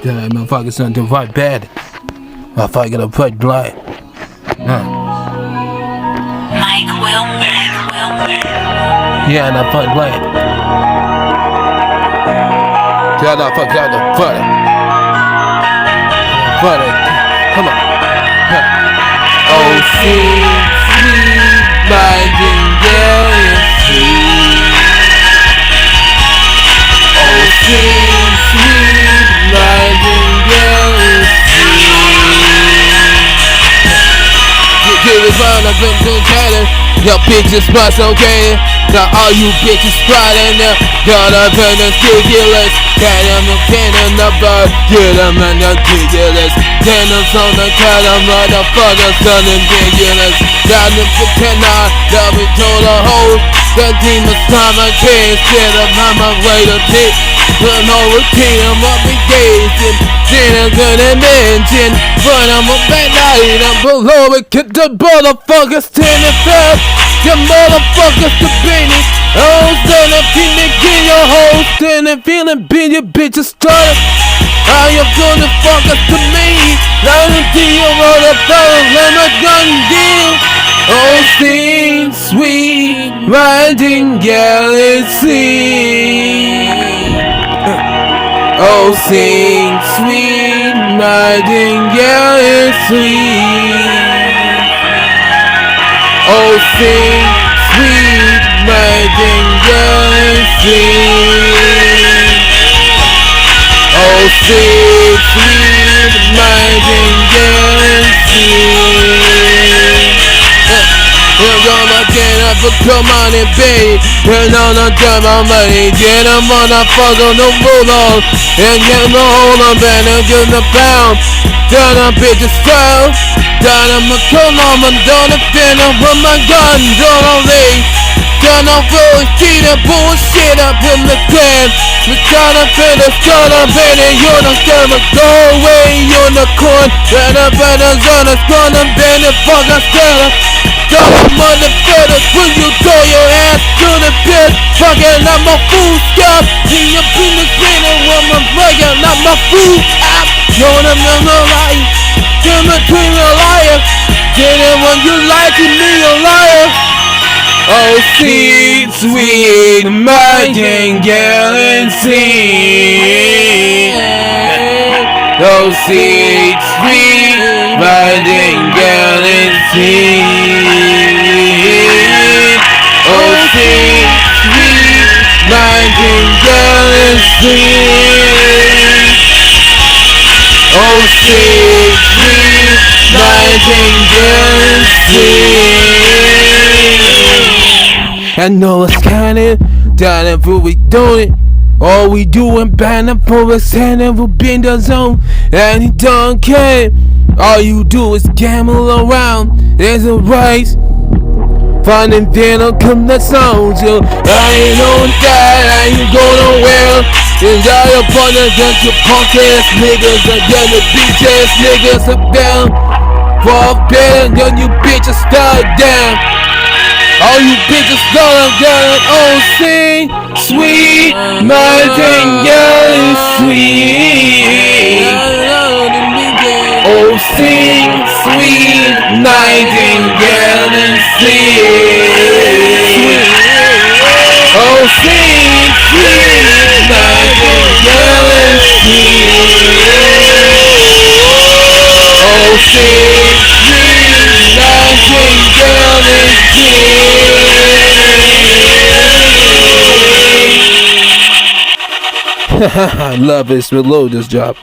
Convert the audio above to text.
Yeah, motherfucker, something to fight bad. Motherfucker gotta fight blind. Mike Wilmer. Yeah, and I fight blind. Yeah, no, fuck, y'all the fight. Fight it. Come on. Yeah. Oh, sweet Nightingale is sweet. Oh, sweet Nightingale is sweet. Get it round, I've been doing Canada. Your bitches must okay. Now all you bitches spotting now. Gotta be ridiculous. Get them the cannon the bird. Get them in the ridiculous. Cannons on the column. Motherfuckers done ridiculous. Down the cannot. They'll be told a hole. That team is time I can't. Get them on my way to take. Put no routine. I'm up engaging. Then I'm gonna mention. But I'm a bad night. I'm below it. Get the motherfuckers 10 and 5. You motherfuckers to beat it. Oh, stand up, keep me get your hoes. Stand and feeling beat your bitches started. How you gonna fuck us to me? Let me see you motherfuckers, let me gun deal. Oh, sing sweet Nightingale is sweet. Oh, sing sweet Nightingale is sweet. Oh, sing sweet Nightingale is sweet. Oh, sing sweet Nightingale is sweet. You're gonna get up and come on and baby. You're gonna turn my money. Get a motherfucker no move on. And get the hold on better get the pound. Turn up bitches style. Down in my column, I'm done defending with my gun, don't lay. Done off really cheat and bullshit up in the clan. We gotta finish, gotta finish, you're not gonna go away, unicorn. Better zone, it's gonna bend the fuck I said. Double motherfuckers when you throw your ass to the pit. Fucking I'm a fool scout. See your penis cleaning when I'm breaking, I'm a fool out. You're the life. In between a liar, get it when you like it, me a liar. Oh, sweet Nightingale is sweet. Oh, sweet Nightingale is sweet. Oh, sweet Nightingale is sweet. Oh, sweet Nightingale is sweet. I know it's kinda down if we doing it. All we doing banning for us and we'll be in the zone. And he don't care. All you do is gamble around. There's a race. Finding dinner come the sound, yo. I ain't on that, I ain't go nowhere. Is all your partners against your punk ass niggas, again the bitch ass niggas up down. For better than you bitches start down. All you bitches start down. Oh, sing sweet Nightingale is sweet. Oh, sing sweet Nightingale is sweet. Oh, sing sweet Nightingale is sweet. Oh, sing sweet Nightingale is sweet. I love this, reload this job.